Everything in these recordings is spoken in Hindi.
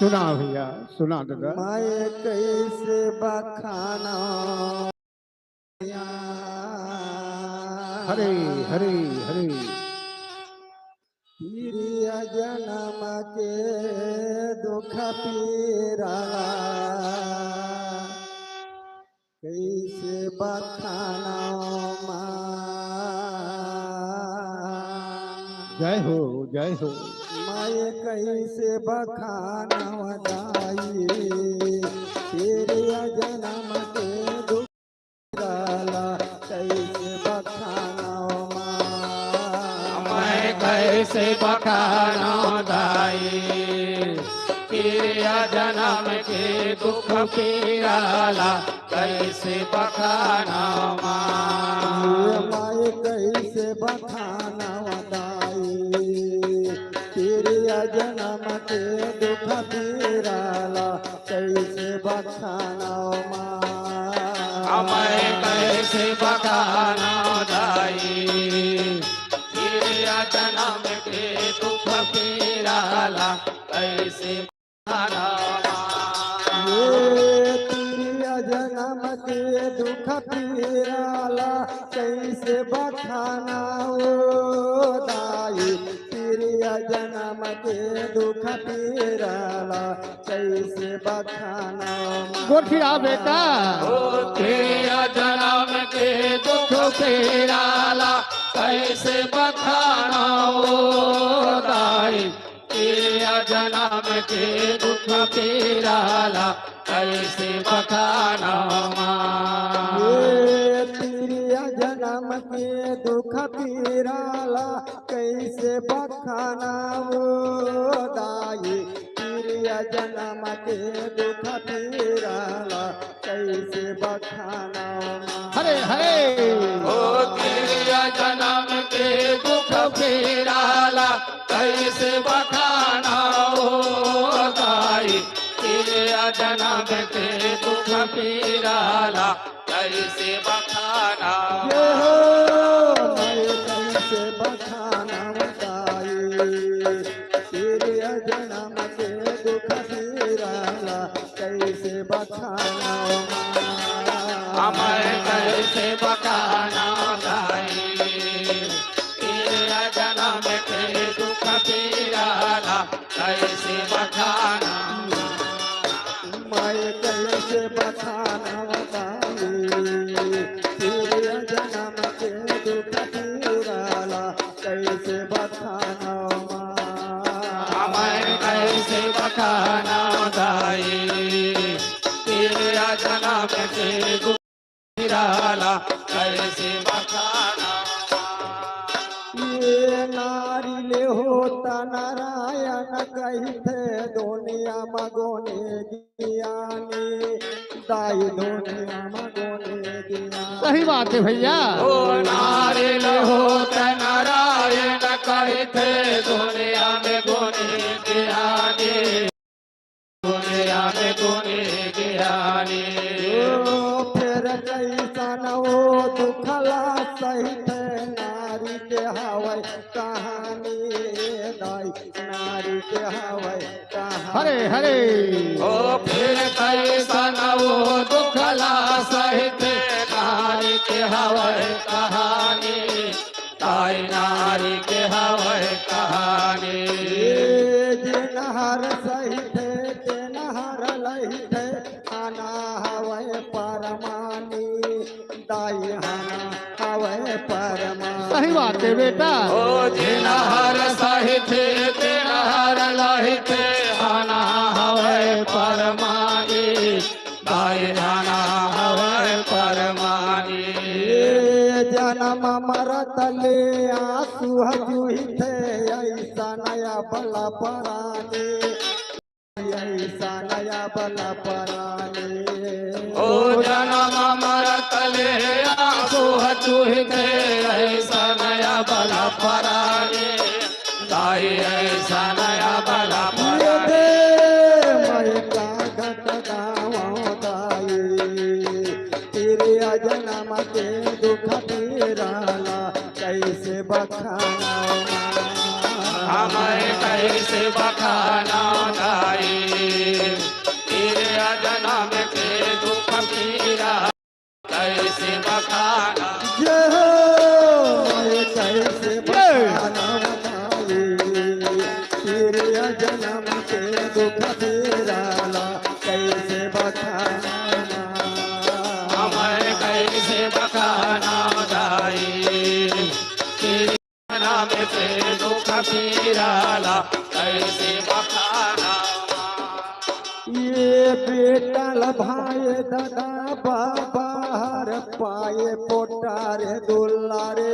सुना भैया सुना दादा। मैं कैसे बखाना हरे हरे हरे। प्रिय जन्म के दुख पीरा कैसे बखाना जय हो जय हो। मैं कैसे बखाना दाई प्रिय जन्म के दुख पीरा कैसे बखाना कैसे बखाना दाई प्रिय जन्म के दुख पीराला कैसे बखाना मैं कैसे बखाना दाई प्रिय जन्म के दुख पीराला कैसे बखाना मैं कैसे बखाना दाई जन्म के दुख पीराला कैसे बखाना प्रिय जन्म के दुख पीराला कैसे बखाना दाई प्रिय जन्म के दुख पीराला कैसे बखाना गोठिया बेटा प्रिय जन्म के दुख पीराला कैसे बखाना दाई प्रिय जन्म के दुख पीराला कैसे बखाना प्रिय जन्म के दुख पीराला कैसे बखाना दाई प्रिय जन्म के दुख पीराला कैसे बखाना हरे हरे। प्रिय जन्म के दुख पीराला कैसे बखाना दाई प्रिय जन्म के दुख पीराला कैसे बखाना मैं कैसे बखाना दाई प्रिय जन्म के दुख पीराला कैसे बखाना मैं कैसे बखाना दाई प्रिय जन्म के दुख पीराला कैसे बखाना मैं कैसे बखाना दाई प्रिय जन्म के दुख पीराला कैसे बखाना मैं कैसे बखाना दाई प्रिय जन्म के दुख पीराला कैसे बखाना ये नारी ले होता नारायण कहते दुनिया मगोने ज्ञानी दाई दुनिया मगोने ज्ञानी। सही बात है भैया। ओ नारिल होत नारायण कहते दुनिया में गुणी ज्ञानी दुनिया में गुणी ज्ञानी फिर कैसन वो दुखला सहित नारी के हवै कहानी दाई नारी के हवै कहानी। हरे हरे। ओ फिर कैसन वो दुखला सहित नारी के हवै कहानी ताई नारी के हवै कहानी जिनहर सहित जिनहर लहित आना हवै परमानी दाई हाना हवै परमानी। सही बात है बेटा। ओ जिनहर सहित जिनहर लहित आना हवै परमानी दाई हाना हवै परमानी जन्म मरत ले आंसू जुहित ऐसा नया बला परानी ऐसा नया बला परानी। ओ जन्म मरत ले आंसू चूहित ऐसा नया बला परानी दाई ऐसा नया बला परानी मैं कागत गाँव दाई प्रिय जन्म के दुख पीराला कैसे बखाना हमें कैसे बखाना गाई तेरे जन्म के दुख पीरा कैसे बखाना जय हो मैं कैसे बखाना गाई तेरे जन्म के दुख पीराला कैसे बखाना हमें कैसे बखाना गाई तेरे जन्म के दुख पीराला कैसे बखाना ये बेटल भाई दादा बाबा हर पाए पोटारे दुलारे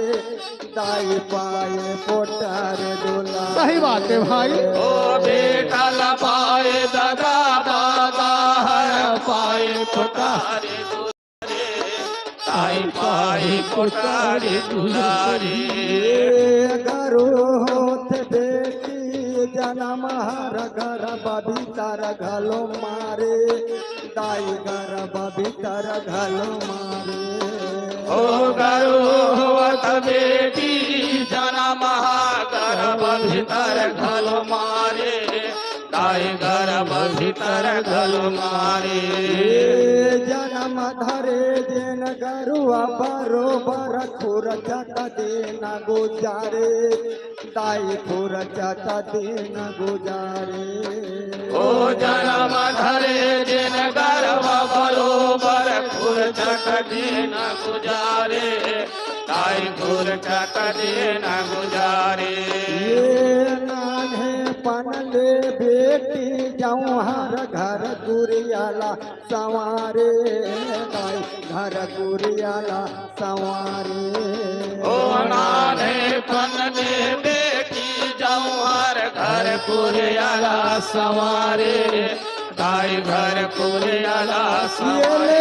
दाई पाए पोटारे दुलारे सही बात है भाई। ओ बेटा लपाए दादा बाबा हर पाए पुटारे दुलारे ताई पाए पुटारे दुलारे ये गरु होते बेटी जन्म हर घर भीतर घलो मारे दाई घर भीतर घलो मारे ओ गरुवत बेटी जन्म गर्भ भीतर घल मारे ताई गर्भ भीतर घल मारे ये जन्म धरे दिन गरुआ बरोबर खुरचत दिन गुजारे दाई खुरचत दिन गुजारे ओ जन्म धरे दिन गर्भ बरोबर खुरचट दिन गुजारे ताई खुरचट दिन गुजारे ये नान्हे पनले बेटी जाऊं हर घर गुरियाला सवारे दाई घर गुरियाला सवारे ओ नाने पन दे बेटी जाऊं हर घर कुरियाला सवारे ताई घर कुरियाला सवारे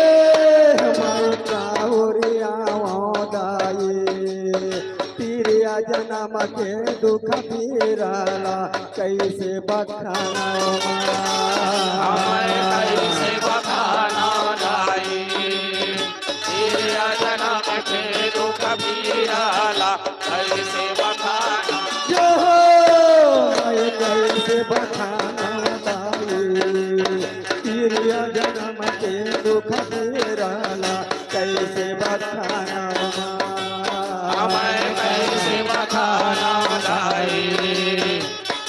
तीरिया जन्म के दुख पीराला कैसे बखाना हमें कैसे बखाना गाई तेरा जन्म के दुख पीराला कैसे बखाना जो मैं कैसे बखाना तीरिया जन्म के दुख पीराला कैसे बखाना हमें कैसे बखाना गाई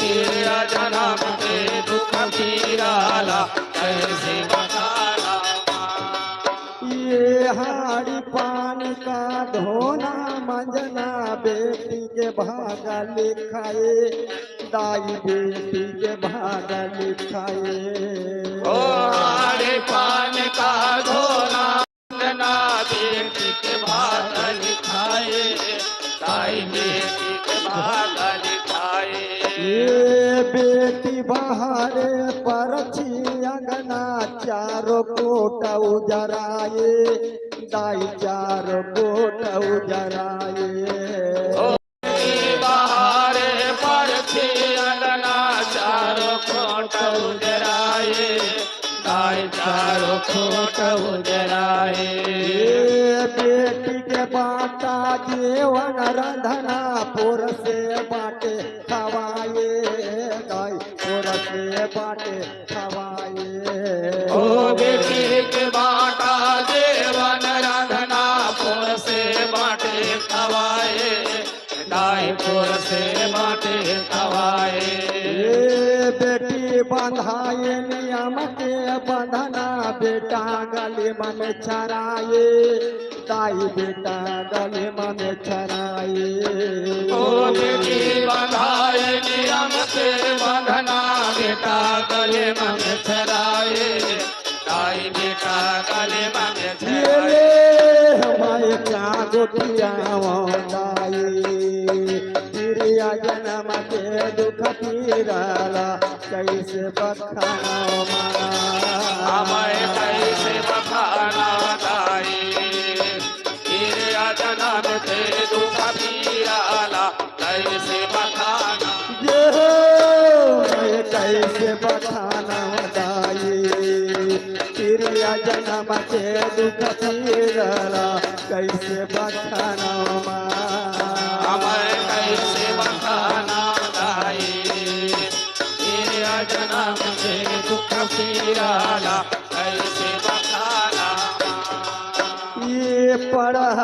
तेरा जन्म के दुख पीराला कैसे बखाना ये हाड़ी पानी का धोना मंजना बेटी के भागा लिखाए दाई बेटी के भागा लिखाए ओ हारे पान का धोना ना बेटी के भाग लिखाए ताई बेटी के भाग लिखाए ये बेटी बहारे परछी अंगना चारों कोट उजराए दाई चारों कोट उजराए बहारे पर अंगना चारों खोट उजराए ताई चारों खोट उजराए ये बेटी के बाटा जीवन रंधना पुर से बाटे खवाए दाई पुर से बाटे खवाए ओ बेटी के बाटा देवन राधना पुर से बाटे खवाए दाई पुर से बाटे खवाए ये बेटी बंधाए नियम के बंधना बेटा गली में चराए दाई बेटा गली में चराए ओ बेटी बंधाए नियम से बंधना बेटा गले में छराए ताई बेटा गले में ये छराए हमारे क्या गोटिया दाई प्रिया जन्म के दुख पीराला कैसे बखाना हमें कैसे बखाना गाई तेरा जन्म के दुख पीराला कैसे बखाना ये मैं कैसे बखाना दाई प्रिया जन्म के दुख पीराला कैसे बखाना हमें कैसे बखाना गाई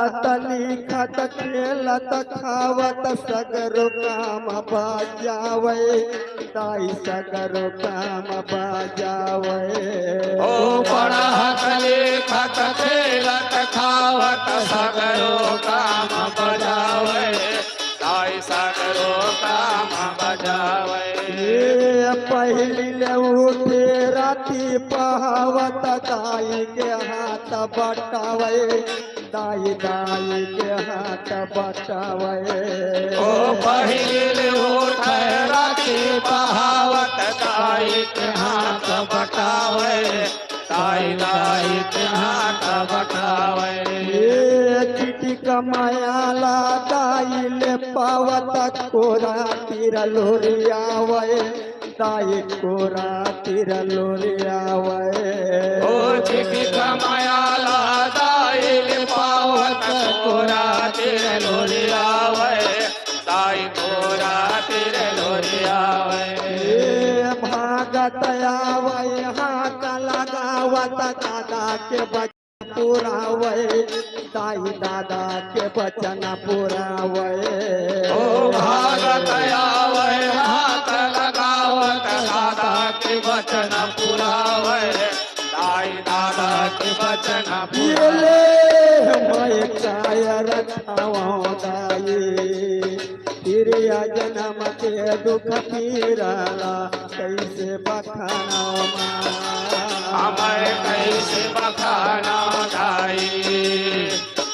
पढ़त लिखत खेलत खावत सगरो काम बजावे ताई सगरो काम बजावे ओ पढ़त लिखत खेलत खावत सगरो काम बजावे ताई सगरो काम बजावे पहली ले उठे राती पहावत दाई के हाथ बटावे दाई दाई के हाथ बटावे ओ पहिल उठ राती पहावत दाई के हाथ बटावे दाई दाई के हाथ बटावे चिटी कमायाला दाई ले पावत कोरा तीर लोरियावे दाई कोरा तीर लोरियावे ओ चिटी कमायाला दाई पावत कोरा तिर लोरियावे दाई कोरा तिर लोरियावे भागत आवे हाथ लगावत दादा के बचन पुरावे दाई दादा के बचन पुरावे ओ भागत आवे हाथ लगावत दादा के वचन पुरावे दाई दादा के वचन पुरावे मैं काय रखावा दाई तिरिया जन्म के दुख पीराला कैसे बखाना हमें कैसे बखाना दाई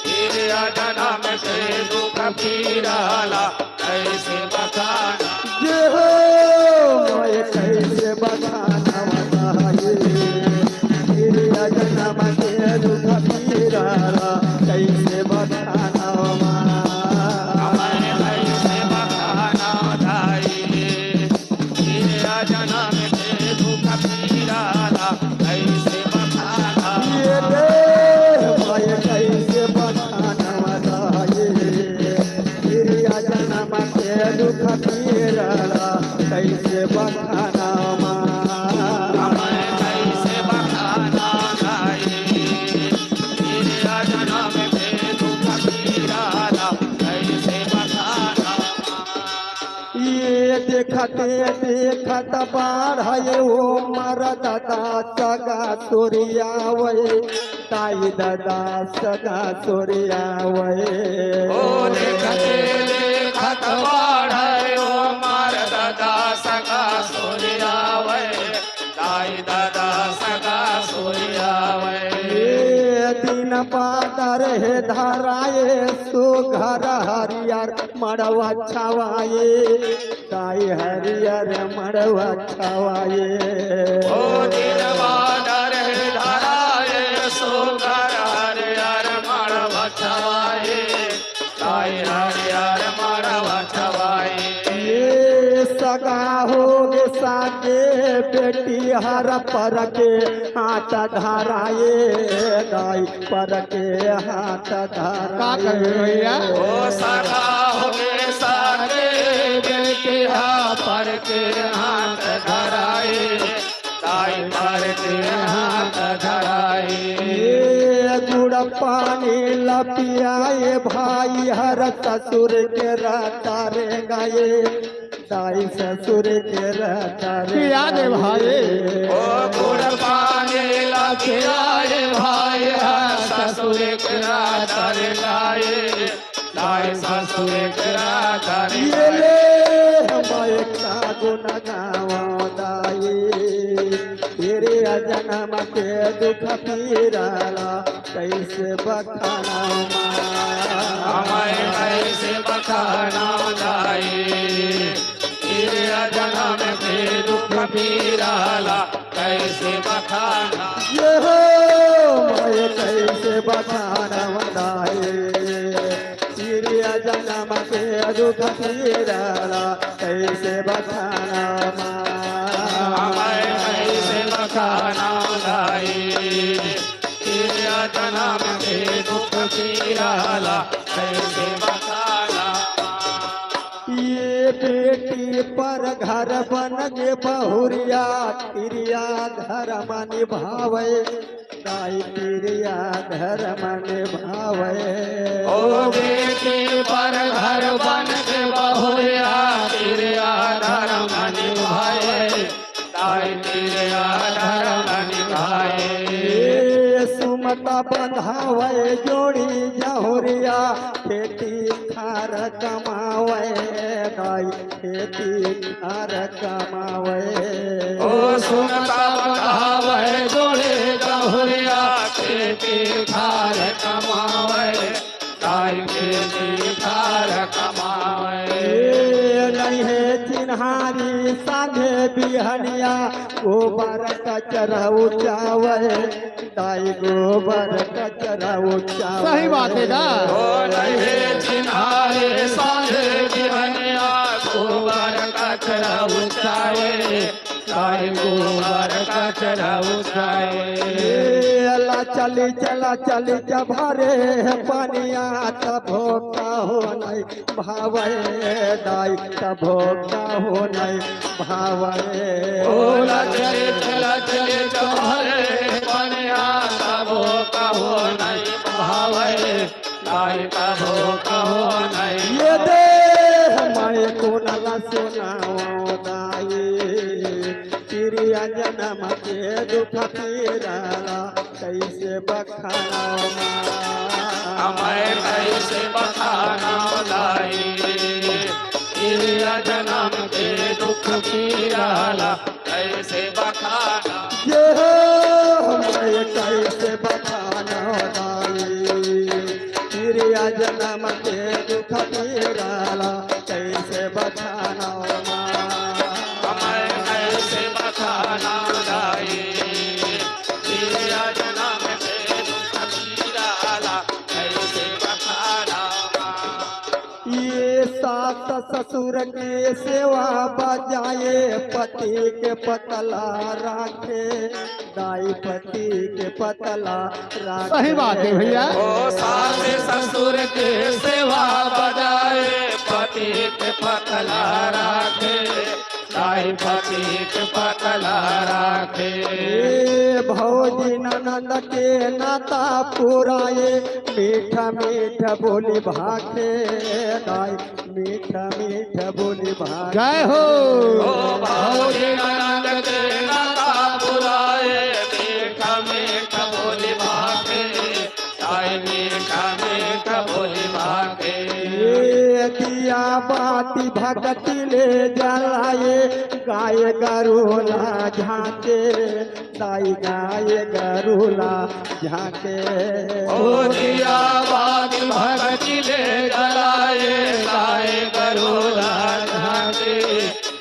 तेरे जन्म के दुख पीराला कैसे बखाना ये हो मैं कैसे बखाना दाई तिरिया जन्म के दुख पीराला कैसे बखाना हमें कैसे बखाना दाई तेरे जन्म के दुख पीराला कैसे बखाना ये दे मैं कैसे बखाना दाई तिरिया जन्म के दुख पीराला कैसे बखाना हमें कैसे बखाना दाई तेरे जन्म के दुख पीराला कैसे बखाना ये देखते देखत बाढ़े हो मर दादा सगा सूर्यावे ताई दादा सगा सूर्यावे ओ देखते देखत बाढ़े ओ मार दादा सगा सूर्यावे दाई दादा सगा सूर्यावे दिन पादर हे धराए सुघर हरियर मड़वा छवाए ताई हरियर मड़वा छवाए ओ दिन बादर धराए सुगर हरियर मड़व छवाए दाई हरियर मड़व छवाए ये सगा हो गे सागे बेटी हर पर के हाथ धराए दाई पर के हाथ का करे भैया? धराए ओ सगा होगे सागे बेटे पर के हाथ धराए दाई पर के हाथ धराए ये गुड़ पानी लपियाए भाई हर ससुर के रहता रे गाये दाई ससुर के रहता रे पिया दे भाई। ओ गुड़ पानी लखियाए भाई ससुर के रातर लाए दाई ससुर के रातर ये ले हमारे का गुण गावा दाई तेरे जन्म के दुख पीराला कैसे बखाना हमें कैसे बखाना दाई तेरे जन्म के दुख पीराला कैसे बखाना ये हो मैं कैसे बखाना दाई तेरे जन्म के दुख पीराला कैसे बखाना हमें कैसे बखाना दाई तेरे जन्म के दुख पीराला कैसे बखाना ये बेटी पर घर बन गे बहुरिया तिरिया धर्म निभावे दाई प्रिया धर्म निभावे ओ बेटी पर घर बन के बहुया तेरा धर्म निभाए ताई तेरा धर्म निभाए सुमता बंधावे जोड़ी जहुरिया खेती खार कमावे दाई खेती खार कमावे ओ सुनता बंधावे जोड़े जहुरिया खेती खार कमावे ताई खेती खार कमावे नहीं है चिन्हारी साधे बिहनिया गोबर कचरा उचावे दाई गोबर कचरा उचावे सही बात है ना ओ नहीं चिन्हारे साझे बिहनिया गोबर कचरा उठावे ताई गोबर कचरा उठावे अल्लाह चली चला चली जभरे पानिया तभो का हो नहीं भावे दाई तभो का हो नहीं भावे ओला चले चला चले चौहरे पनिया तबो कहो नहीं भावे ताई तबो कहो नहीं ये दे हमारे को नला सुनाओ दाई तिरिया जन्म के दुख पीराला कैसे बखाना हमें कैसे बखाना लाई तेरा जन्म के दुख पीराला कैसे बखाना ये हमें कैसे बखाना दाई तिरिया जन्म के दुख पीराला कैसे बखाना हमें कैसे बखाना लाई तेरा जन्म के दुख पीराला कैसे बखाना ये सास ससुर के सेवा बजाए पति के पतला राखे दाई पति के पतला राखे सही बात है भैया ओ सास ससुर के सेवा बजाए पति के पतला राखे ताई पति के पतला राखे भौजी ननद के नाता पुराए मीठा मीठा बोली भाखे दाई मीठा मीठा बोली भाखे जय हो ओ भौजी ननद के नाता बुलाए मीठा मीठा बोली भागे ताई मीठा मीठा बोली भागे ये दिया बाती भगती ले जलाए गाय गरुला झाके दाई गाय गरुला झाके ओ दिया बाग भगती ले जलाए गाय गरुला झांके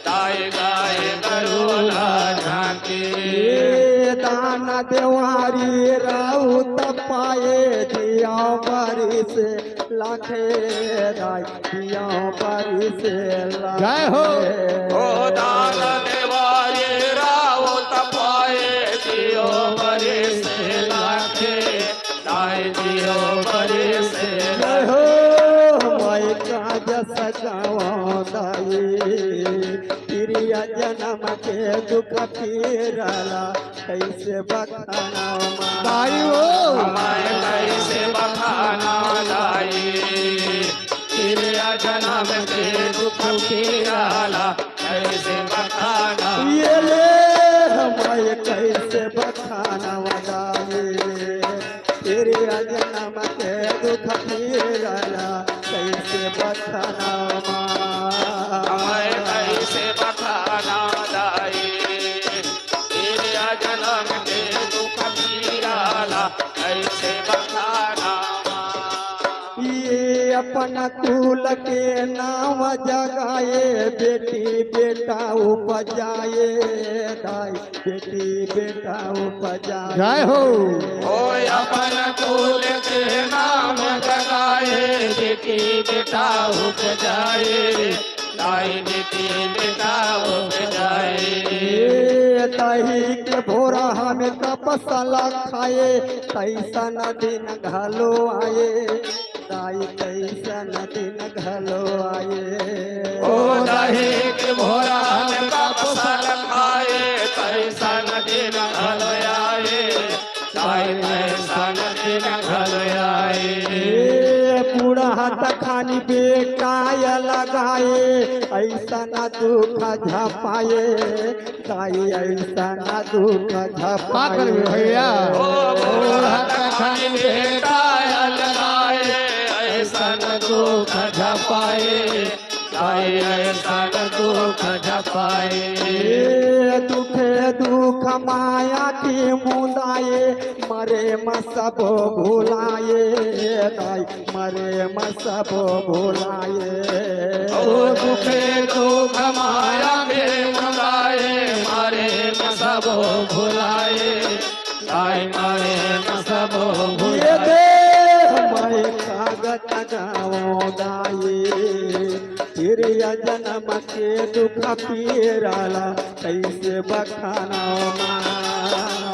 ताई गाय गरुला झांके ये दाना देवारी राउत पाए दिया बारी से लाखे दाई दिया बारी से जय हो। ओ दान देवाये राव तपाए दियो बरे से लाखे ताई दियो बरे से जय हो माई काज सजावा दाई प्रिया जन्म के दुख पीरला कैसे बखाना दाई हो हमारे कैसे बखाना लाई तेरा जन्म के दुख पीराला कैसे बखाना ये ले हमारे कैसे बखाना दाई प्रिया जन्म के दुख पीरला कैसे बखाना हमारे कैसे बखाना लाई तेरा जन्म के दुख पीराला कैसे बखाना ये अपना कुल के नाम जगाए बेटी बेटा उपजाए दाई बेटी बेटा उपजाए जय हो ओ अपन कुल के नाम जगाए बेटी बेटा उपजाए ताई बेटी बेटा उपजाए ये दही के भोरा हमें तपसला खाए कैसन दिन घलो आए दाई कैसन दिन घलो आए ओ दही के भोरा का फसल खाए कैसन दिन हल आए ताई लगाए ऐसा न दुख झपाए दाई ऐसा न दुख का झपाए करबे भैया ओ बूढ़त खन बेटा लगाए ऐसा न दुख झपाए ताई ऐसा न दुख झपाए दुखे दुख माया की मुदाए मरे सब भुलाए दाई मरे सब भुलाए ओ दुखे दुख माया के मंगाए मारे न सब भुलाए ताई मारे न सब ये भुलाए दे मैं कागत गाँव दाई फिर या जन्म के दुख पीराला कैसे बखाना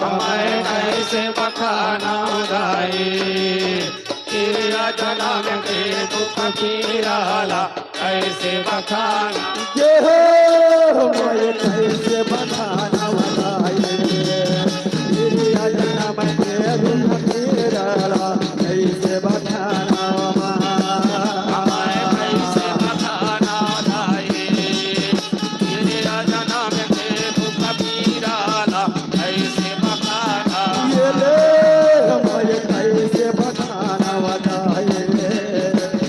मैं कैसे बखाना गाए तेरा जन्म के दुख पीराला कैसे बखाना ये हो मैं कैसे बखाना दाई फिर या जन्म के दुख पीराला कैसे बखाना मैं कैसे बखाना गाए तेरा जन्म के दुख पीराला कैसे बखाना ये ले मैं कैसे बखाना वदाए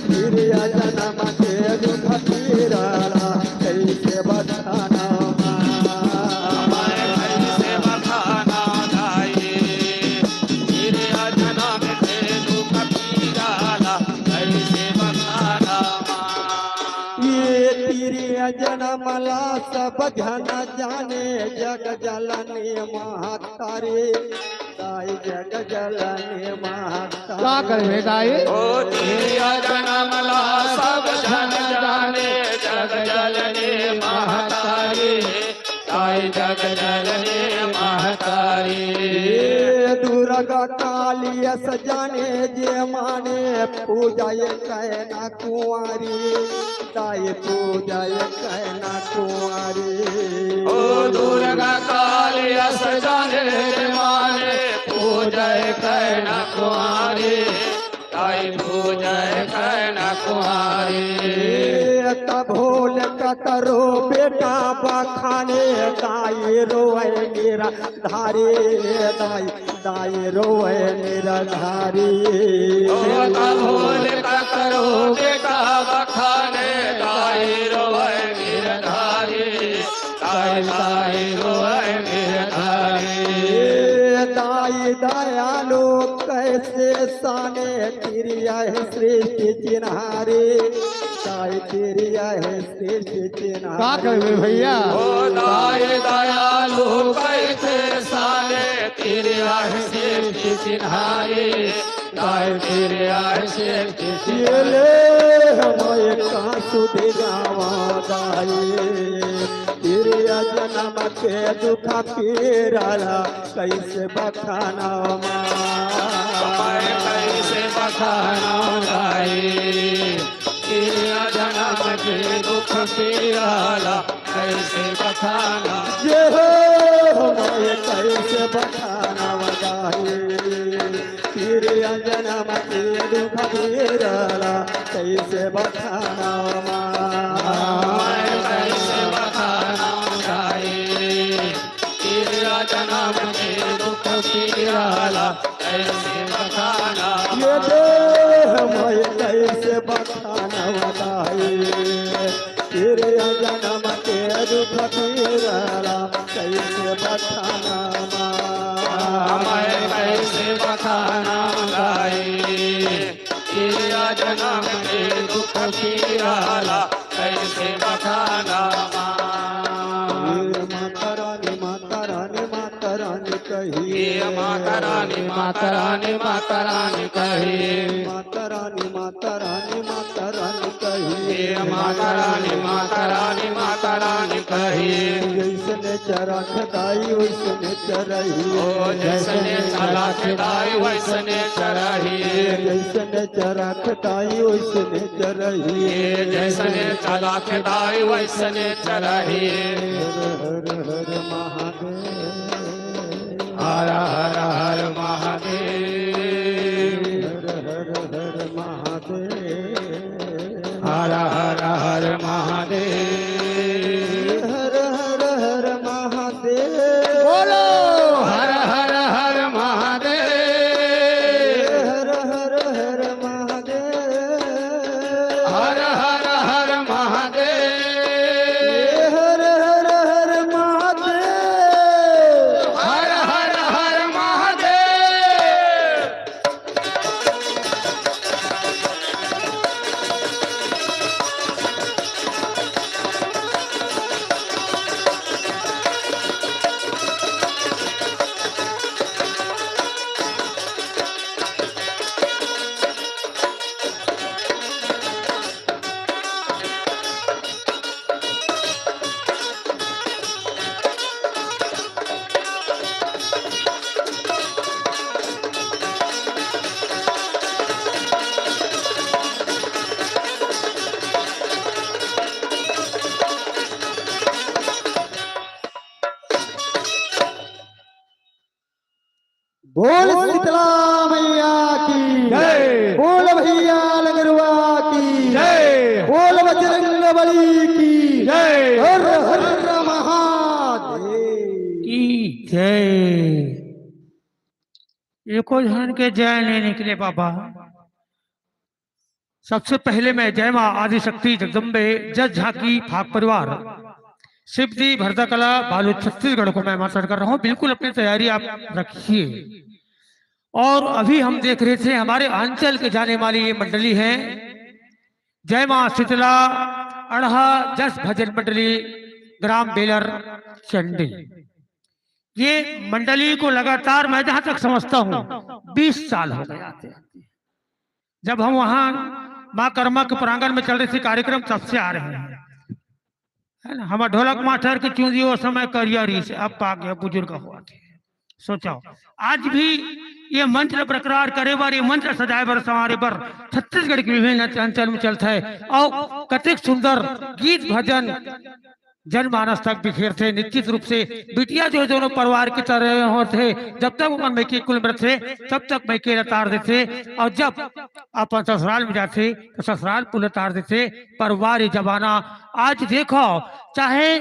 फिर या जन्म के दुख पीराला कैसे बखाना मैं कैसे बखाना गाए तेरा जन्म के दुख पीराला कैसे बखाना ये तिरिया जनमला सब घन जाने जग जलने महातारे दाई जग जलने का महातारे करबे दाई ओ तेरा जन्मला सब जन जाने जग जलने महतारी ताई जग जलने महतारी ये दुर्गा काली सजाने जे माने पूजा ये कहना कुंवारी दाई पूजा ये कहना कुंवारी ओ दुर्गा काली अस जाने माने पूजय कहना कुमारी ताई पूजय कहना कुमारी भोल कतरो बेटा बखाने दाई रोए मेरा धारी दाई दाई रोए मेरा धारी ओ भोल का करो बेटा बखाने ताई रोए गिरधारी ताई ताई रोए गिरधारी दाई दयालु कैसे साने तिरिया है सृष्टि चिन्हारी दाई तिरिया है सृष्टि का चिन्हारी करबे भैया ओ दाई दयालु कैसे साले तेरे से चिन्हारी दाई तेरे से ये ले हमारे कासु दे गावा दाई तिरिया जन्म के दुख पीराला कैसे बखाना मैं कैसे बखाना गाए तेरा जन्म के दुख पीराला कैसे बखाना ये हो हमारे कैसे बखाना दाई तिरिया जन्म के दुख पीराला कैसे बखाना मैं कैसे बखाना गाए तेरा जन्म के दुख पीराला कैसे बखाना ये देह मैं कैसे बखाना वदाई तेरे जन्म के दुख पीराला कैसे बखाना मैं कैसे बखाना गाए तेरा जन्म के दुख पीराला कैसे बखाना माता रानी माता रानी कही ये माता रानी माता रानी माता रानी कही माता रानी माता रानी माता रानी कही ये माता रानी माता रानी माता रानी कही जैसने चरख दाई वैसने चरही ओ जैसने चलाक दाई वैसने चरही जैसने चरख दाई वैसने चरही ये जैसने चलाक दाई वैसने चरही हर हर महादेव हर हर हर हर महादेव हर हर हर महादेव बोलो हर हर हर महादेव हर हर हर महादेव हर हर हर महादेव हर हर हर महादेव हर हर हर महादेव बोल शीतला मैया की जय। बोल भैया लगरुआ की जय। बोल बजरंग बली की जय। हर हर महादेव की जय। एको धन के जय नहीं निकले बाबा। सबसे पहले मैं जय माँ आदिशक्ति जगदम्बे जज झांकी फाक परिवार शिव जी भरदाकला बालू छत्तीसगढ़ को मैं मास्टर कर रहा हूँ। बिल्कुल अपनी तैयारी आप रखिए। और अभी हम देख रहे थे हमारे अंचल के जाने वाली ये मंडली है जय माँ शीतला अढ़ा जस भजन मंडली ग्राम बेलर चंडी। ये मंडली को लगातार मैं जहां तक समझता हूं 20 साल हो गए आते आते। जब हम वहां माँ कर्मा के प्रांगण में चल रहे थे कार्यक्रम तब से आ रहे हैं, है ना। हमारे ढोलक मास्टर की चूंदी वो समय करियरी से अब आ गया बुजुर्ग हुआ थे। सोचो आज भी ये मंत्र बरकरार करे बार ये मंत्र सजाए बर संवारे बर छत्तीसगढ़ के विभिन्न अंचल में चलता है। और कतिक सुंदर गीत भजन जनमानस तक बिखेरते। निश्चित रूप से बिटिया जो दोनों परिवार की तरह होते, जब तक उमर में के कुल थे तब तक मैं के तार देते, और जब अपन ससुराल में जाते तो ससुराल पुल तार देते। परिवार जमाना आज देखो, चाहे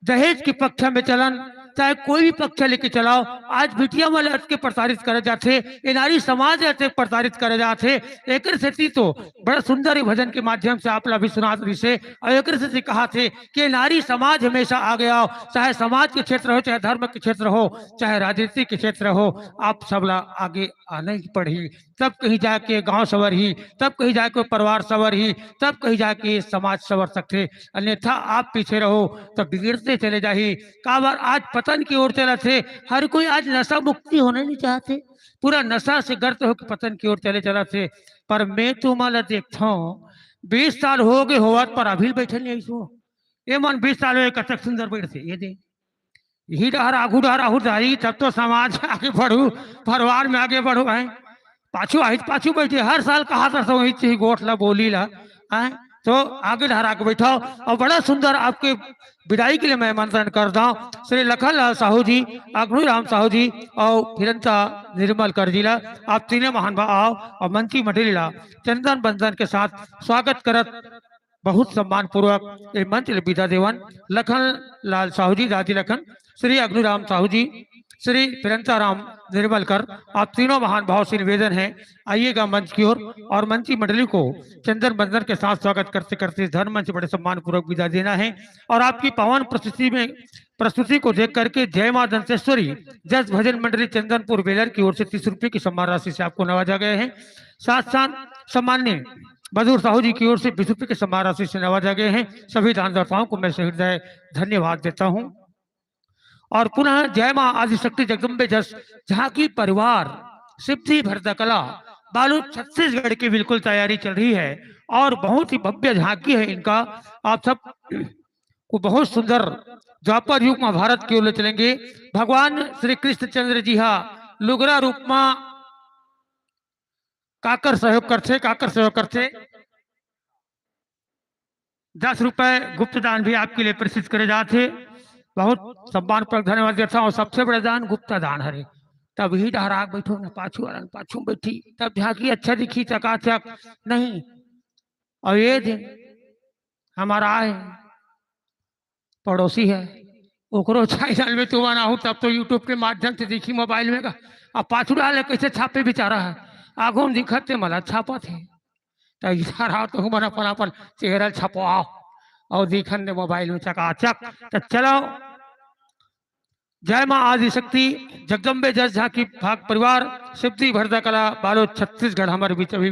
दहेज के पक्ष में चलन चाहे कोई भी पक्ष लेके चलाओ, आज बिटिया वाले के प्रसारित करे जाते, ये नारी समाज प्रसारित करे जाते। एक तो बड़ा सुंदर भजन के माध्यम से आप भी सुना रही से, और एक से कहा थे कि नारी समाज हमेशा आगे आओ, चाहे समाज के क्षेत्र हो, चाहे धर्म के क्षेत्र हो, चाहे राजनीति के क्षेत्र हो, आप सब आगे आने ही पड़ी। तब कहीं जाके गांव सवर ही, तब कहीं जाके परिवार सवर ही, तब कहीं जाके समाज सवर सकते। अन्यथा आप पीछे रहो तो बिगड़ते चले जाही। काबर आज पतन की ओर चला थे। हर कोई आज नशा मुक्ति होने नहीं चाहते, पूरा नशा से गर्त होकर पतन की ओर चले चला थे। पर मैं तुम्हारा देखता हूँ 20 साल हो गए होवत पर अभी बैठे नहीं ऐसो। ये मन 20 साल हो कतक सुंदर बैठते, ये दे यही डहर आगू डहर आहू दाई, तब तो समाज आगे बढ़ू, परिवार में आगे बढ़ू। है पाछू आहित पाछू बैठे, हर साल कहा था वही चीज गोठ ला बोली ला है, तो आगे ढहरा के बैठाओ। और बड़ा सुंदर आपके विदाई के लिए मैं आमंत्रण करता हूँ श्री लखनलाल साहू जी, अग्नि राम साहू जी और फिरंता निर्मल कर जिला। आप तीनों महान भाव और मंत्री मंडलीला चंदन बंदन के साथ स्वागत करत बहुत सम्मान पूर्वक ये मंच विदा देवन लखन लाल साहू जी, दादी लखन, श्री अग्निराम साहू जी, श्री फिरंता राम निर्मलकर, आप तीनों महान भाव से निवेदन है आइएगा मंच की ओर, और मंत्री मंडली को चंदन बंदन के साथ स्वागत करते करते धर्म मंच बड़े सम्मान पूर्वक विदा देना है। और आपकी पावन प्रस्तुति को देख करके जय मां दंतेश्वरी जस भजन मंडली चंदनपुर बेलर की ओर से 30 रुपये की सम्मान राशि से आपको नवाजा गए हैं। साथ साथ सम्मान्य मधुर साहू जी की ओर से 20 रुपये की सम्मान राशि से नवाजा गए हैं। सभी दानदाताओं को मैं हृदय धन्यवाद देता हूँ। और पुनः जय मां आदिशक्ति जगदम्बे जस झांकी परिवार सिद्धि भरदकला बालू छत्तीसगढ़ की बिल्कुल तैयारी चल रही है, और बहुत ही भव्य झांकी है इनका। आप सब को बहुत सुंदर द्वापर युग में भारत की ओर चलेंगे। भगवान श्री कृष्णचंद्र जी हा लुगरा रूप में काकर सहयोग करते 10 रुपए गुप्त दान भी आपके लिए प्रसिद्ध करे जाते। बहुत सम्मान पर धन्यवाद देता हूँ। सबसे बड़ा दान गुप्ता दान हरे, तब ही डहराग बैठो न पाछू वाला पाछू बैठी, तब झांकी अच्छा दिखी चकाचक नहीं। और ये दिन हमारा है पड़ोसी है, ओकरो चैनल में तू बना हूँ तब तो यूट्यूब के माध्यम से देखी मोबाइल में का अब पाछू डाले कैसे छापे बेचारा है आगो में दिखते मला छापा थे तो इशारा तो मन अपन अपन चेहरा छपवाओ और दिखन दे मोबाइल में चकाचक। तो चलो जय माँ आदिशक्ति जगदम्बे जस झांकी भाग परिवार सिद्धि भरदा कला बालोद छत्तीसगढ़ हमारे बीच अभी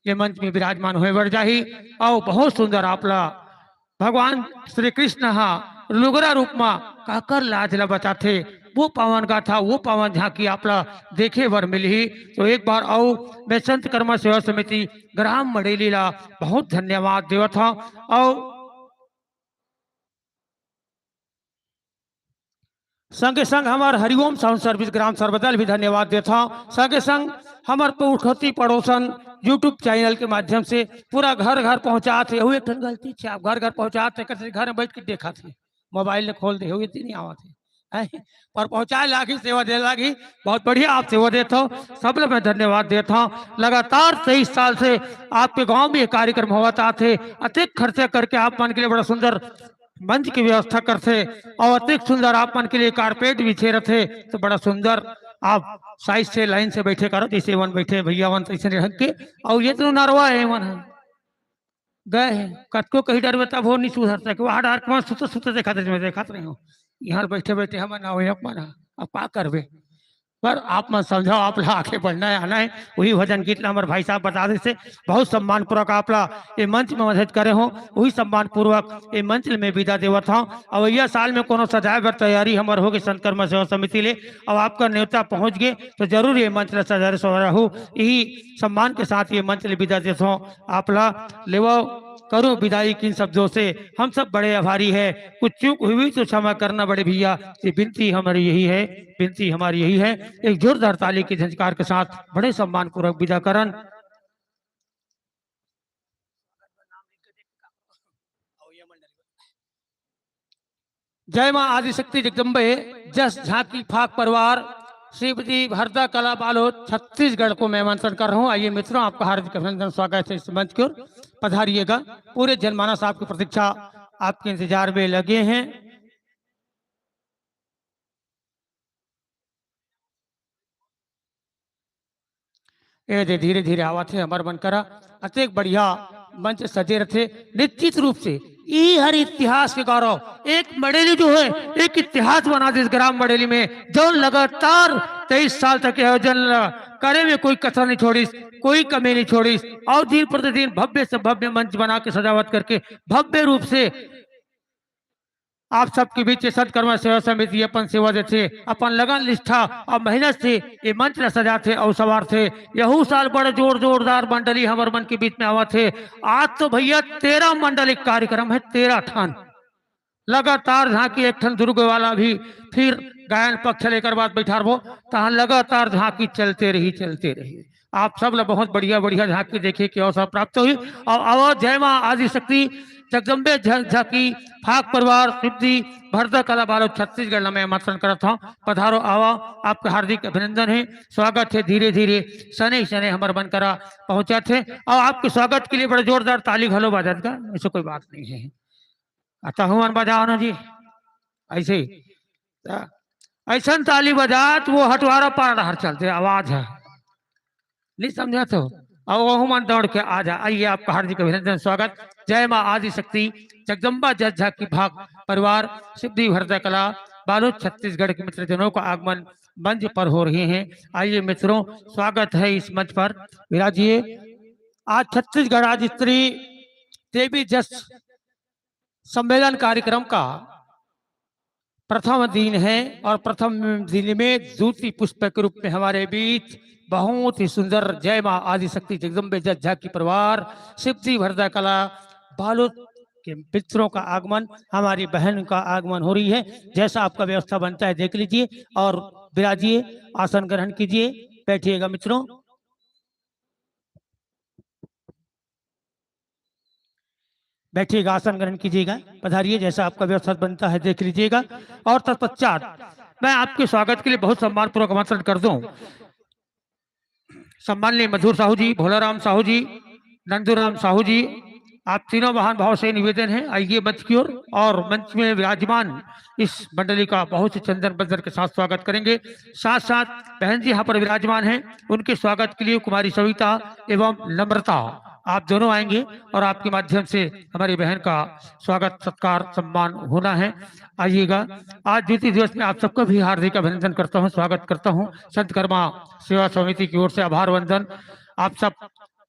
ये मंच में विराजमान हुए बर जाही और बहुत सुंदर आपला भगवान श्री कृष्ण हा लुगरा रूप में काकर लाजला बचाथे वो पावन गाथा वो पावन झांकी आपला देखे बर मिली। तो एक बार आओ मैं संत कर्मा सेवा समिति ग्राम मड़ेली ला बहुत धन्यवाद देवत हूँ और संगे संग हमार हरिओम साउंड सर्विस ग्राम सर्वदल भी धन्यवाद देता हूँ। संगे संग हमार पुरखती पड़ोसन यूट्यूब चैनल के माध्यम से पूरा घर घर पहुँचाते हुए एक गलती थी आप घर घर पहुँचाते कैसे घर में बैठ के देखा थे मोबाइल ने खोल दे हुए नहीं आवा थे पर पहुँचाए लागी सेवा दे लागी बहुत बढ़िया आप सेवा देता हो सब लोग मैं धन्यवाद देता हूँ। लगातार 23 साल से आपके गांव में ये कार्यक्रम होता थे अधिक खर्चे करके आप मन के लिए बड़ा सुंदर मंच की व्यवस्था करते और अतिक सुंदर आप मन के लिए कारपेट बिछे रहते तो बड़ा सुंदर आप साइज से लाइन से बैठे करो जैसे वन बैठे भैया वन तैसे ढंग के और ये तो नरवा है मन गए हैं कतको कहीं डर में तब हो नहीं सुधर सके वहां डर के सुते सुते देखा रहे हो यहाँ बैठे बैठे हम ना हो मना अब क्या करबे पर आप मन समझाओ आप ला आगे बढ़ना है आना है वही भजन गीत हमारे भाई साहब बता देते बहुत सम्मान पूर्वक आप ला ये मंच में मदद करे हो वही सम्मान पूर्वक ये मंच में विदा देवत हूँ। और यह साल में कोनो सजाए बर तैयारी हमारे होगी संत कर्म सेवा समिति ले और आपका न्योता पहुँच गए तो जरूर ये मंच ला सजा रहू यही सम्मान के साथ ये मंच ले विदा देता हूँ। आप ला लेवा करो विदाई किन शब्दों से हम सब बड़े आभारी है कुछ चूक हुई तो क्षमा करना बड़े भैया ये विनती हमारी यही है विनती हमारी यही है। एक जोरदार ताली की झंकार के साथ बड़े सम्मान पूर्वक विदा करन। जय मां आदिशक्ति जगदम्बे जस झांकी फाक परिवार शिवजी भरदा कला बालोद छत्तीसगढ़ को मैं आमंत्रण कर रहा हूँ। आइए मित्रों आपका हार्दिक अभिनंदन स्वागत है इस मंच की ओर पधारिएगा। पूरे जनमानस आपकी प्रतीक्षा आपके इंतजार में लगे हैं। ये धीरे धीरे आवा थे हमारे मन करा अत्यंत बढ़िया मंच सजे रहे निश्चित रूप से ये हर इतिहास के गौरव एक मड़ेली जो है एक इतिहास बना दे इस ग्राम मड़ेली में जो लगातार 23 साल तक आयोजन करे में कोई कसर नहीं छोड़ी कोई कमी नहीं छोड़ी और दिन प्रतिदिन भव्य से भव्य मंच बना के सजावट करके भव्य रूप से आप सबके बीच संत कर्म सेवा समिति अपन सेवा देते अपन लगन निष्ठा और मेहनत से ये मंच न सजाते और सवार थे। यहू साल बड़े जोरदार मंडली हमारे मन के बीच में आवा थे। आज तो भैया 13 मंडलिक कार्यक्रम है 13 ठन लगातार झांकी एक ठन दुर्ग वाला भी फिर गायन पक्ष लेकर बात बैठा रहो तहाँ लगातार झांकी चलते रही। आप सब लोग बहुत बढ़िया बढ़िया झांकी देखे के अवसर प्राप्त हुई और आवाज जय माँ आदिशक्ति जगदम्बे झांकी फाक परिवार सिद्धि भरदा कला बालोद छत्तीसगढ़ में आमंत्रण करता हूँ। पधारो आवा आपका हार्दिक अभिनंदन है स्वागत है। धीरे धीरे शनि शनि हमारे मन करा पहुंचा थे और आपके स्वागत के लिए बड़े जोरदार ताली घलो बजात का ऐसा कोई बात नहीं है। अच्छा हुमान बजाओ ना जी ऐसे ऐसा ताली बजात वो हटवारा पार हर चलते आवाज है नहीं समझा तो और वो मन दौड़ के आ जा। आइए आपका हार्दिक अभिनंदन स्वागत। जय माँ आदिशक्ति जगदम्बा जस झांकी भाग परिवार सिद्धि भरदा कला बालोद छत्तीसगढ़ के मित्रजनों का आगमन मंच पर हो रहे हैं। आइए मित्रों स्वागत है इस मंच पर विराजिए। आज छत्तीसगढ़ राज्य स्त्री देवी जस सम्मेलन कार्यक्रम का प्रथम दिन है और प्रथम दिन में दूसरी पुष्प के रूप में हमारे बीच बहुत ही सुंदर जय माँ आदिशक्ति जगदम्बे जस झांकी परिवार सिद्धि भरदा कला बालोद के मित्रों का आगमन हमारी बहन का आगमन हो रही है। जैसा आपका व्यवस्था बनता है देख लीजिए और विराजिए आसन ग्रहण कीजिए बैठिएगा मित्रों। बैठिएगा आसन ग्रहण कीजिएगा पधारिए जैसा आपका व्यवस्था बनता है देख लीजिएगा। और तत्पश्चात मैं आपके स्वागत के लिए बहुत सम्मान पूर्वक आमंत्रण कर दूं सम्माननीय मधुर साहू जी भोलाराम साहू जी नंदूराम साहू जी आप तीनों महान भाव से निवेदन है, आइए मंच की ओर और मंच में विराजमान इस मंडली का बहुत ही चंदन बंदन के साथ स्वागत करेंगे। साथ साथ बहन जी यहाँ पर विराजमान हैं, उनके स्वागत के लिए कुमारी सविता एवं नम्रता आप दोनों आएंगे और आपके माध्यम से हमारी बहन का स्वागत सत्कार सम्मान होना है। आइएगा। आज द्वितीय दिवस में आप सबका भी हार्दिक अभिनंदन करता हूँ, स्वागत करता हूँ। संत कर्मा सेवा समिति की ओर से आभार वंदन। आप सब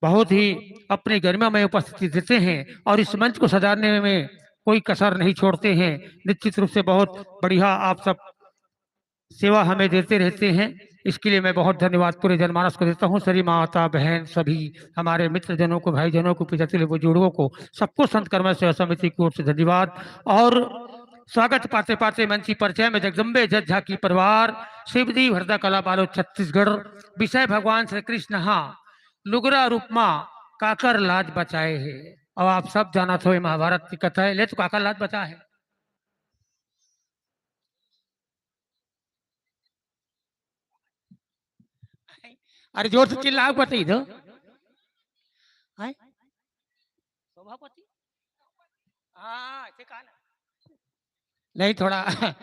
बहुत ही अपने गरिमा में उपस्थिति देते हैं और इस मंच को सजाने में कोई कसर नहीं छोड़ते हैं। निश्चित रूप से बहुत बढ़िया आप सब सेवा हमें देते रहते हैं, इसके लिए मैं बहुत धन्यवाद पूरे जनमानस को देता हूँ। सभी माता बहन सभी हमारे मित्रजनों को, भाईजनों को, पिछले बुजुर्गों को, सबको संत कर्मा सेवा समिति की ओर से धन्यवाद। और स्वागत पाते पाते मंच की परिचय में जगदम्बे जज झाकी परिवार, शिवजी भरदा कला बालो छत्तीसगढ़। विषय भगवान श्री कृष्ण हाँ लुगरा रूपमा काकर लाज बचाए है। और आप सब जाना थो महाभारत की कथा है, ले तो काकर लाज बचा है। अरे जोर से चिल्ला बताई दो। सभापति हाँ नहीं, थोड़ा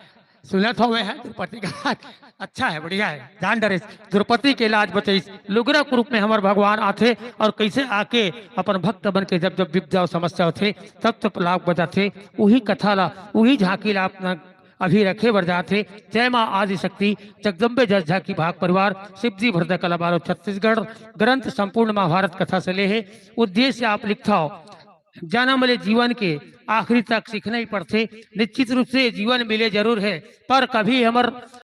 सुलत हो गए हैं द्रौपदी का। अच्छा है, बढ़िया है। जान डरे द्रौपदी के लाज बचे लुगरा के रूप में हमारे भगवान आते और कैसे आके अपन भक्त बन के जब जब विपदा समस्या होते तब तब लाभ बजाते। वही कथा ला वही झांकी ला अपना अभी रखे बर जाते। जय माँ आदि शक्ति जगदम्बे जज झाकी भाग परिवार, शिवजी भरदा कला बालो छत्तीसगढ़। ग्रंथ संपूर्ण महाभारत कथा से ले है। उद्देश्य आप लिखता हो जन्म ले जीवन के आखिरी तक सीखना ही पड़ते। निश्चित रूप से जीवन मिले जरूर है, पर कभी हमर